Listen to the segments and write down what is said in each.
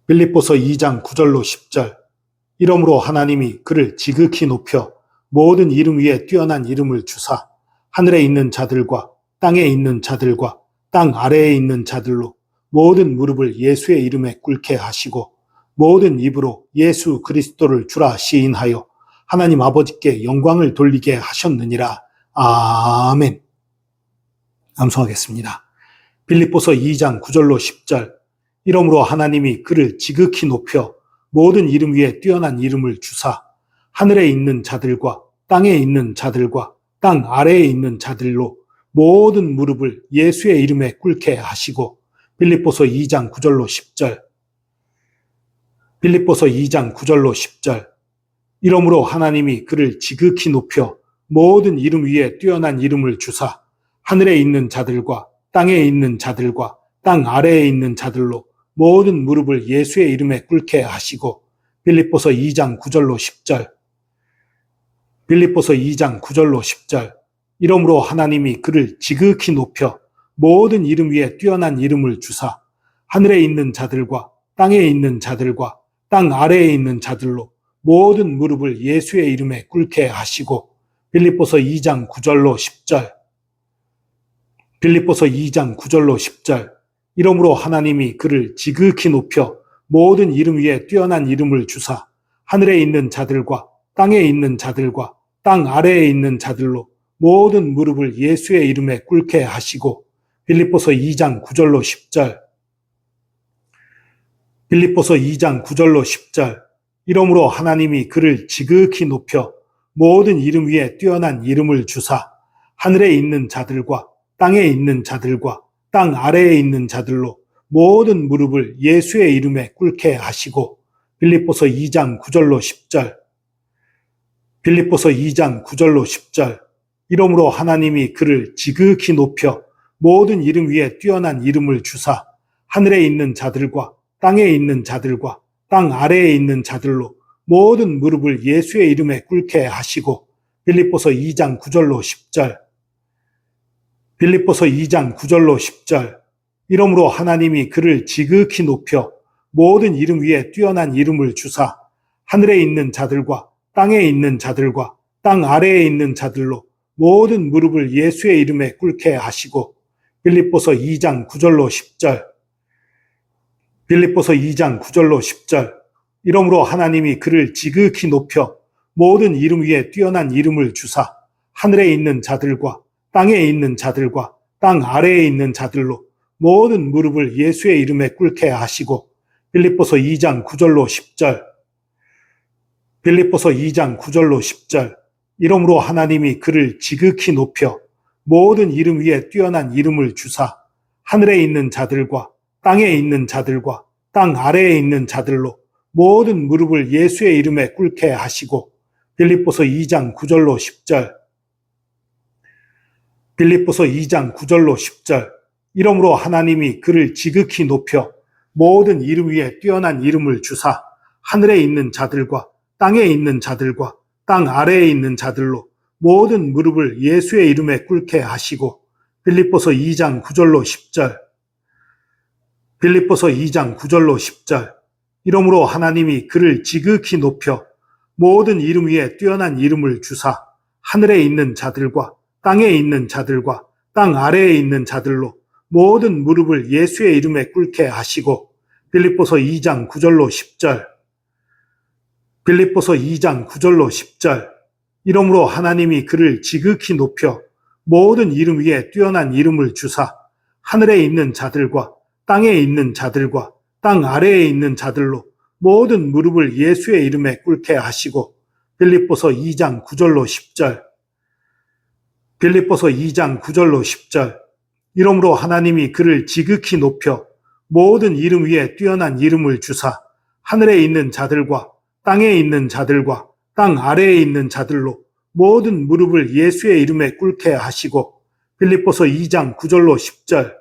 빌립보서 2장 9절로 10절. 이러므로 하나님이 그를 지극히 높여 모든 이름 위에 뛰어난 이름을 주사 하늘에 있는 자들과 땅에 있는 자들과 땅 아래에 있는 자들로 모든 무릎을 예수의 이름에 꿇게 하시고 모든 입으로 예수 그리스도를 주라 시인하여 하나님 아버지께 영광을 돌리게 하셨느니라. 아멘. 암송하겠습니다. 빌립보서 2장 9절로 10절. 이러므로 하나님이 그를 지극히 높여 모든 이름 위에 뛰어난 이름을 주사 하늘에 있는 자들과 땅에 있는 자들과 땅 아래에 있는 자들로 모든 무릎을 예수의 이름에 꿇게 하시고 빌립보서 2장 9절로 10절. 빌립보서 2장 9절로 10절. 이러므로 하나님이 그를 지극히 높여 모든 이름 위에 뛰어난 이름을 주사 하늘에 있는 자들과 땅에 있는 자들과 땅 아래에 있는 자들로 모든 무릎을 예수의 이름에 꿇게 하시고 빌립보서 2장 9절로 10절. 빌립보서 2장 9절로 10절. 이러므로 하나님이 그를 지극히 높여 모든 이름 위에 뛰어난 이름을 주사 하늘에 있는 자들과 땅에 있는 자들과 땅 아래에 있는 자들로 모든 무릎을 예수의 이름에 꿇게 하시고 빌립보서 2장 9절로 10절. 빌립보서 2장 9절로 10절. 이러므로 하나님이 그를 지극히 높여 모든 이름 위에 뛰어난 이름을 주사 하늘에 있는 자들과 땅에 있는 자들과 땅 아래에 있는 자들로 모든 무릎을 예수의 이름에 꿇게 하시고 빌립보서 2장 9절로 10절. 빌립보서 2장 9절로 10절. 이러므로 하나님이 그를 지극히 높여 모든 이름 위에 뛰어난 이름을 주사 하늘에 있는 자들과 땅에 있는 자들과 땅 아래에 있는 자들로 모든 무릎을 예수의 이름에 꿇게 하시고 빌립보서 2장 9절로 10절. 빌립보서 2장 9절로 10절. 이러므로 하나님이 그를 지극히 높여 모든 이름 위에 뛰어난 이름을 주사 하늘에 있는 자들과 땅에 있는 자들과 땅 아래에 있는 자들로 모든 무릎을 예수의 이름에 꿇게 하시고 빌립보서 2장 9절로 10절. 빌립보서 2장 9절로 10절. 이러므로 하나님이 그를 지극히 높여 모든 이름 위에 뛰어난 이름을 주사 하늘에 있는 자들과 땅에 있는 자들과 땅 아래에 있는 자들로 모든 무릎을 예수의 이름에 꿇게 하시고 빌립보서 2장 9절로 10절. 빌립보서 2장 9절로 10절. 이러므로 하나님이 그를 지극히 높여 모든 이름 위에 뛰어난 이름을 주사 하늘에 있는 자들과 땅에 있는 자들과 땅 아래에 있는 자들로 모든 무릎을 예수의 이름에 꿇게 하시고 빌립보서 2장 9절로 10절. 빌립보서 2장 9절로 10절. 이러므로 하나님이 그를 지극히 높여 모든 이름 위에 뛰어난 이름을 주사 하늘에 있는 자들과 땅에 있는 자들과 땅 아래에 있는 자들로 모든 무릎을 예수의 이름에 꿇게 하시고 빌립보서 2장 9절로 10절. 빌립보서 2장 9절로 10절. 이러므로 하나님이 그를 지극히 높여 모든 이름 위에 뛰어난 이름을 주사 하늘에 있는 자들과 땅에 있는 자들과 땅 아래에 있는 자들로 모든 무릎을 예수의 이름에 꿇게 하시고 빌립보서 2장 9절로 10절. 빌립보서 2장 9절로 10절. 이러므로 하나님이 그를 지극히 높여 모든 이름 위에 뛰어난 이름을 주사 하늘에 있는 자들과 땅에 있는 자들과 땅 아래에 있는 자들로 모든 무릎을 예수의 이름에 꿇게 하시고 빌립보서 2장 9절로 10절. 빌립보서 2장 9절로 10절. 이러므로 하나님이 그를 지극히 높여 모든 이름 위에 뛰어난 이름을 주사 하늘에 있는 자들과 땅에 있는 자들과 땅 아래에 있는 자들로 모든 무릎을 예수의 이름에 꿇게 하시고 빌립보서 2장 9절로 10절. 빌립보서 2장 9절로 10절. 이러므로 하나님이 그를 지극히 높여 모든 이름 위에 뛰어난 이름을 주사 하늘에 있는 자들과 땅에 있는 자들과 땅 아래에 있는 자들로 모든 무릎을 예수의 이름에 꿇게 하시고 빌립보서 2장 9절로 10절.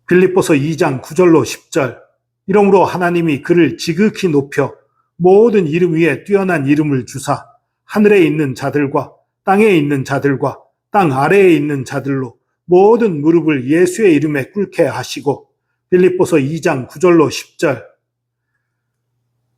빌립보서 2장 9절로 10절. 이러므로 하나님이 그를 지극히 높여 모든 이름 위에 뛰어난 이름을 주사 하늘에 있는 자들과 땅에 있는 자들과 땅 아래에 있는 자들로 모든 무릎을 예수의 이름에 꿇게 하시고 빌립보서 2장 9절로 10절.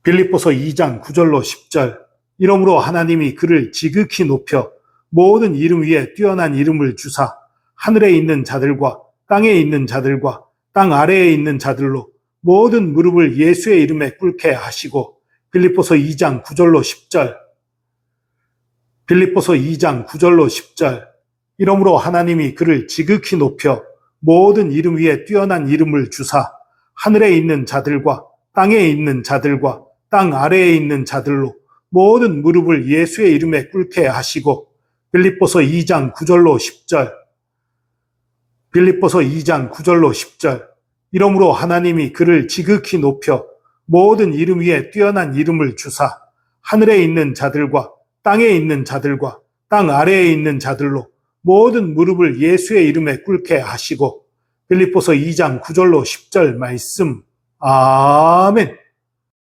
빌립보서 2장 9절로 10절. 이러므로 하나님이 그를 지극히 높여 모든 이름 위에 뛰어난 이름을 주사 하늘에 있는 자들과 땅에 있는 자들과 땅 아래에 있는 자들로 모든 무릎을 예수의 이름에 꿇게 하시고. 빌립보서 2장 9절로 10절. 빌립보서 2장 9절로 10절. 이러므로 하나님이 그를 지극히 높여 모든 이름 위에 뛰어난 이름을 주사 하늘에 있는 자들과 땅에 있는 자들과 땅 아래에 있는 자들로 모든 무릎을 예수의 이름에 꿇게 하시고. 빌립보서 2장 9절로 10절. 빌립보서 2장 9절로 10절. 이러므로 하나님이 그를 지극히 높여 모든 이름 위에 뛰어난 이름을 주사 하늘에 있는 자들과 땅에 있는 자들과 땅 아래에 있는 자들로 모든 무릎을 예수의 이름에 꿇게 하시고. 빌립보서 2장 9절로 10절 말씀. 아멘.